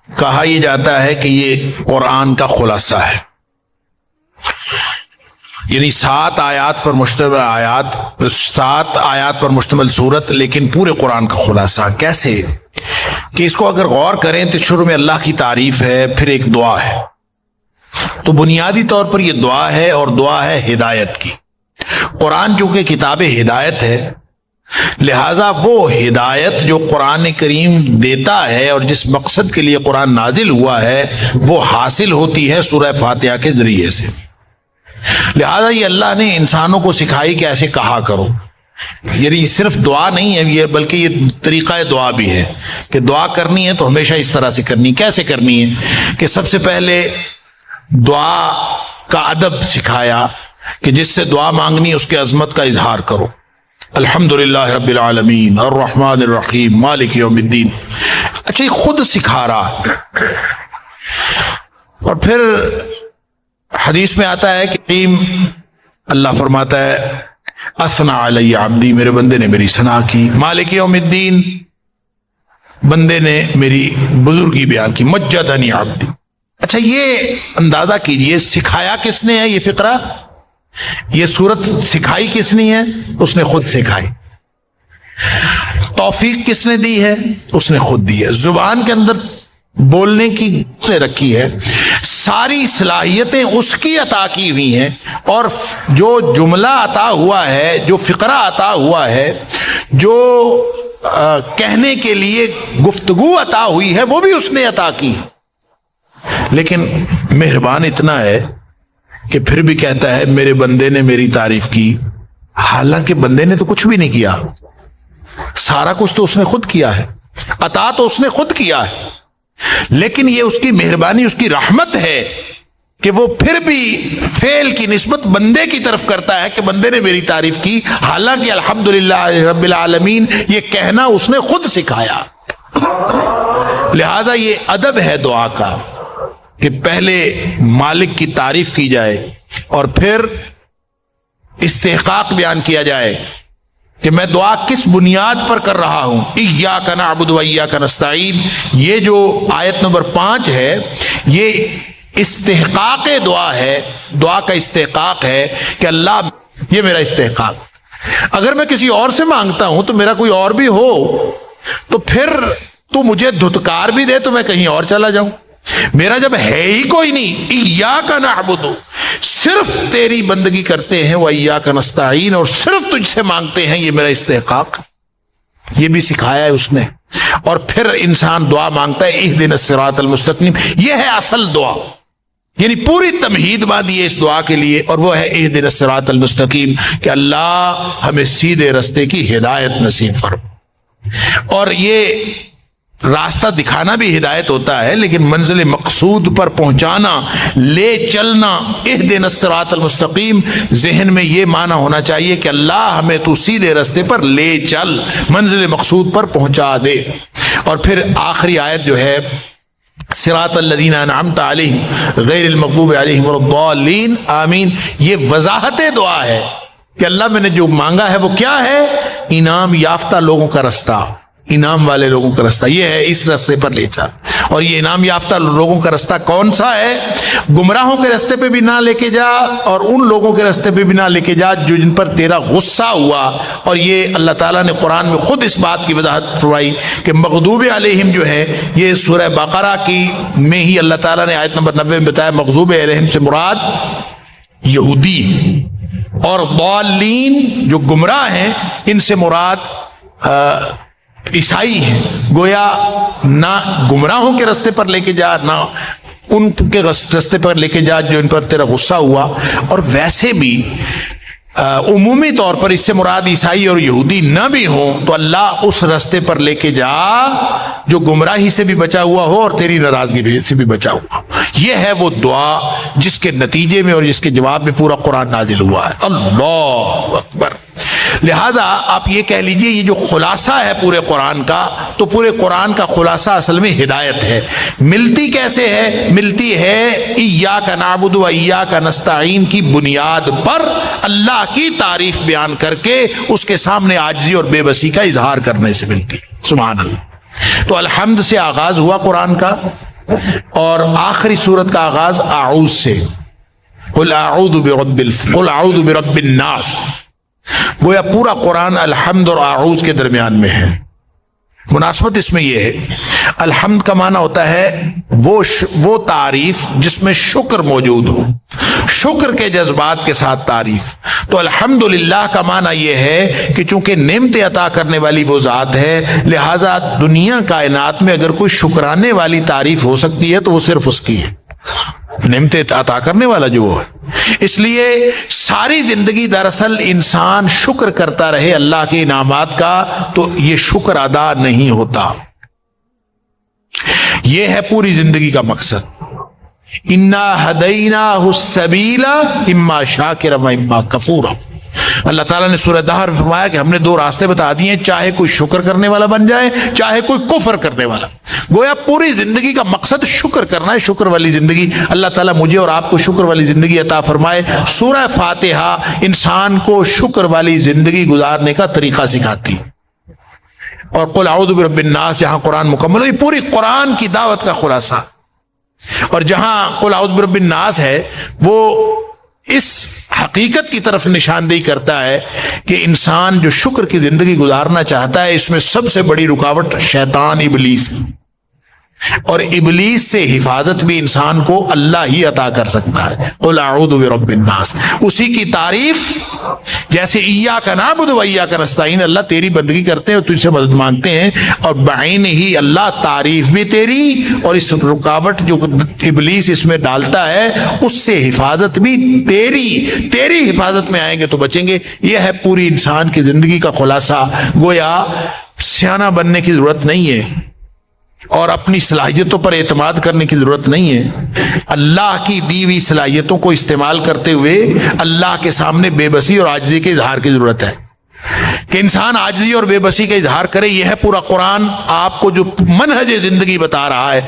کہا یہ جاتا ہے کہ یہ قرآن کا خلاصہ ہے، یعنی 7 آیات پر مشتمل سورت، لیکن پورے قرآن کا خلاصہ۔ کیسے کہ اس کو اگر غور کریں تو شروع میں اللہ کی تعریف ہے، پھر ایک دعا ہے، تو بنیادی طور پر یہ دعا ہے، اور دعا ہے ہدایت کی۔ قرآن چونکہ کتاب ہدایت ہے، لہذا وہ ہدایت جو قرآن کریم دیتا ہے اور جس مقصد کے لیے قرآن نازل ہوا ہے وہ حاصل ہوتی ہے سورہ فاتحہ کے ذریعے سے۔ لہذا یہ اللہ نے انسانوں کو سکھائی کہ ایسے کہا کرو، یعنی صرف دعا نہیں ہے یہ، بلکہ یہ طریقہ دعا بھی ہے کہ دعا کرنی ہے تو ہمیشہ اس طرح سے کرنی۔ کیسے کرنی ہے کہ سب سے پہلے دعا کا ادب سکھایا کہ جس سے دعا مانگنی اس کے عظمت کا اظہار کرو۔ الحمدللہ رب العالمین الرحمن الرحیم مالک یوم الدین۔ اچھا، یہ خود سکھا رہا، اور پھر حدیث میں آتا ہے کہ اللہ فرماتا ہے اثنا علی عبدی، میرے بندے نے میری ثنا کی، مالک یوم الدین، بندے نے میری بزرگی بیان کی، مجدنی عبدی۔ اچھا، یہ اندازہ کیجئے سکھایا کس نے ہے یہ فقرہ، یہ صورت سکھائی کس نے ہے؟ اس نے خود سکھائی۔ توفیق کس نے دی ہے؟ اس نے خود دی ہے۔ زبان کے اندر بولنے کی سے رکھی ہے، ساری صلاحیتیں اس کی عطا کی ہوئی ہیں، اور جو جملہ عطا ہوا ہے، جو فقرہ عطا ہوا ہے، جو کہنے کے لیے گفتگو عطا ہوئی ہے، وہ بھی اس نے عطا کی۔ لیکن مہربان اتنا ہے کہ پھر بھی کہتا ہے میرے بندے نے میری تعریف کی، حالانکہ بندے نے تو کچھ بھی نہیں کیا، سارا کچھ تو اس نے خود کیا ہے، عطا تو اس نے خود کیا ہے، لیکن یہ اس کی مہربانی، اس کی رحمت ہے کہ وہ پھر بھی فعل کی نسبت بندے کی طرف کرتا ہے کہ بندے نے میری تعریف کی، حالانکہ الحمدللہ رب العالمین یہ کہنا اس نے خود سکھایا۔ لہذا یہ ادب ہے دعا کا کہ پہلے مالک کی تعریف کی جائے اور پھر استحقاق بیان کیا جائے کہ میں دعا کس بنیاد پر کر رہا ہوں۔ ایاک نعبد و ایاک نستعین، یہ جو آیت نمبر 5 ہے یہ استحقاق دعا ہے، دعا کا استحقاق ہے کہ اللہ یہ میرا استحقاق، اگر میں کسی اور سے مانگتا ہوں تو میرا کوئی اور بھی ہو تو پھر تو مجھے دھتکار بھی دے تو میں کہیں اور چلا جاؤں، میرا جب ہے ہی کوئی نہیں، ایاک نعبد، صرف تیری بندگی کرتے ہیں، و ایاک نستعین، اور صرف تجھ سے مانگتے ہیں، یہ میرا استحقاق، یہ بھی سکھایا ہے اس نے۔ اور پھر انسان دعا مانگتا ہے اہدنا الصراط المستقیم، یہ ہے اصل دعا، یعنی پوری تمہید باندھی ہے اس دعا کے لیے، اور وہ ہے اہدنا الصراط المستقیم کہ اللہ ہمیں سیدھے رستے کی ہدایت نصیب فرما۔ اور یہ راستہ دکھانا بھی ہدایت ہوتا ہے، لیکن منزل مقصود پر پہنچانا، لے چلنا، اہدنا الصراط المستقیم، ذہن میں یہ معنی ہونا چاہیے کہ اللہ ہمیں تو سیدھے رستے پر لے چل، منزل مقصود پر پہنچا دے۔ اور پھر آخری آیت جو ہے صراط الذین انعمت علیہم غیر المغضوب علیہم ولا الضالین آمین، یہ وضاحت دعا ہے کہ اللہ میں نے جو مانگا ہے وہ کیا ہے؟ انعام یافتہ لوگوں کا رستہ، انعام والے لوگوں کا رستہ، یہ ہے اس رستے پر لے چل۔ اور یہ انعام یافتہ لوگوں کا رستہ کون سا ہے؟ گمراہوں کے رستے پہ بھی نہ لے کے جا، اور ان لوگوں کے رستے پہ بھی نہ لے کے جا جو جن پر تیرا غصہ ہوا۔ اور یہ اللہ تعالیٰ نے قرآن میں خود اس بات کی وضاحت فرمائی کہ مغضوب علیہم جو ہے، یہ سورہ بقرہ کی میں ہی اللہ تعالیٰ نے آیت نمبر 90 میں بتایا مغضوب علیہم سے مراد یہودی، اور ضالین جو گمراہ ہیں ان سے مراد عیسائی ہیں۔ گویا نہ گمراہوں کے رستے پر لے کے جا، نہ ان کے رستے پر لے کے جا جو ان پر تیرا غصہ ہوا۔ اور ویسے بھی عمومی طور پر اس سے مراد عیسائی اور یہودی نہ بھی ہوں تو اللہ اس رستے پر لے کے جا جو گمراہی سے بھی بچا ہوا ہو اور تیری ناراضگی سے بھی بچا ہوا ہو۔ یہ ہے وہ دعا جس کے نتیجے میں اور جس کے جواب میں پورا قرآن نازل ہوا ہے۔ اللہ اکبر۔ لہٰذا آپ یہ کہہ لیجئے یہ جو خلاصہ ہے پورے قرآن کا، تو پورے قرآن کا خلاصہ اصل میں ہدایت ہے۔ ملتی کیسے ہے؟ ملتی ہے ایاک نعبد و ایاک نستعین کی بنیاد پر اللہ کی تعریف بیان کر کے اس کے سامنے عاجزی اور بے بسی کا اظہار کرنے سے ملتی۔ سبحان اللہ۔ تو الحمد سے آغاز ہوا قرآن کا، اور آخری سورت کا آغاز اعوذ سے، قل اعوذ برب الناس. گویا پورا قرآن الحمد اور اعوذ کے درمیان میں ہے. مناسبت اس میں یہ ہے، الحمد کا معنی ہوتا ہے وہ تعریف جس میں شکر موجود ہو، شکر کے جذبات کے ساتھ تعریف. تو الحمدللہ کا معنی یہ ہے کہ چونکہ نعمتیں عطا کرنے والی وہ ذات ہے، لہذا دنیا کائنات میں اگر کوئی شکرانے والی تعریف ہو سکتی ہے تو وہ صرف اس کی ہے، نعمتیں عطا کرنے والا جو ہے. اس لیے ساری زندگی دراصل انسان شکر کرتا رہے اللہ کے انعامات کا تو یہ شکر ادا نہیں ہوتا. یہ ہے پوری زندگی کا مقصد. انا ہدیناہ السبیل اما شاکرا و اما کفورا. اللہ تعالیٰ نے سورہ دہر میں فرمایا کہ ہم نے دو راستے بتا دیے، چاہے کوئی شکر کرنے والا بن جائے چاہے کوئی کفر کرنے والا. گویا پوری زندگی کا مقصد شکر کرنا ہے، شکر والی زندگی. اللہ تعالیٰ مجھے اور آپ کو شکر والی زندگی عطا فرمائے. سورہ فاتحہ انسان کو شکر والی زندگی گزارنے کا طریقہ سکھاتی. اور قل اعوذ برب الناس جہاں قرآن مکمل ہوئی، پوری قرآن کی دعوت کا خلاصہ. اور جہاں قل اعوذ برب الناس ہے وہ اس حقیقت کی طرف نشاندہی کرتا ہے کہ انسان جو شکر کی زندگی گزارنا چاہتا ہے اس میں سب سے بڑی رکاوٹ شیطان ابلیس ہے، اور ابلیس سے حفاظت بھی انسان کو اللہ ہی عطا کر سکتا ہے. قل اعوذ برب الناس، اسی کی تعریف جیسے ایاک نعبد و ایاک نستعین، اللہ تیری بندگی کرتے ہیں اور تجھ سے مدد مانگتے ہیں، اور بعین ہی اللہ تعریف بھی تیری، اور اس رکاوٹ جو ابلیس اس میں ڈالتا ہے اس سے حفاظت بھی تیری حفاظت میں آئیں گے تو بچیں گے. یہ ہے پوری انسان کی زندگی کا خلاصہ. گویا سیانہ بننے کی ضرورت نہیں ہے اور اپنی صلاحیتوں پر اعتماد کرنے کی ضرورت نہیں ہے. اللہ کی دی ہوئی صلاحیتوں کو استعمال کرتے ہوئے اللہ کے سامنے بے بسی اور عاجزی کے اظہار کی ضرورت ہے کہ انسان عاجزی اور بے بسی کا اظہار کرے. یہ ہے پورا قرآن آپ کو جو منہج زندگی بتا رہا ہے.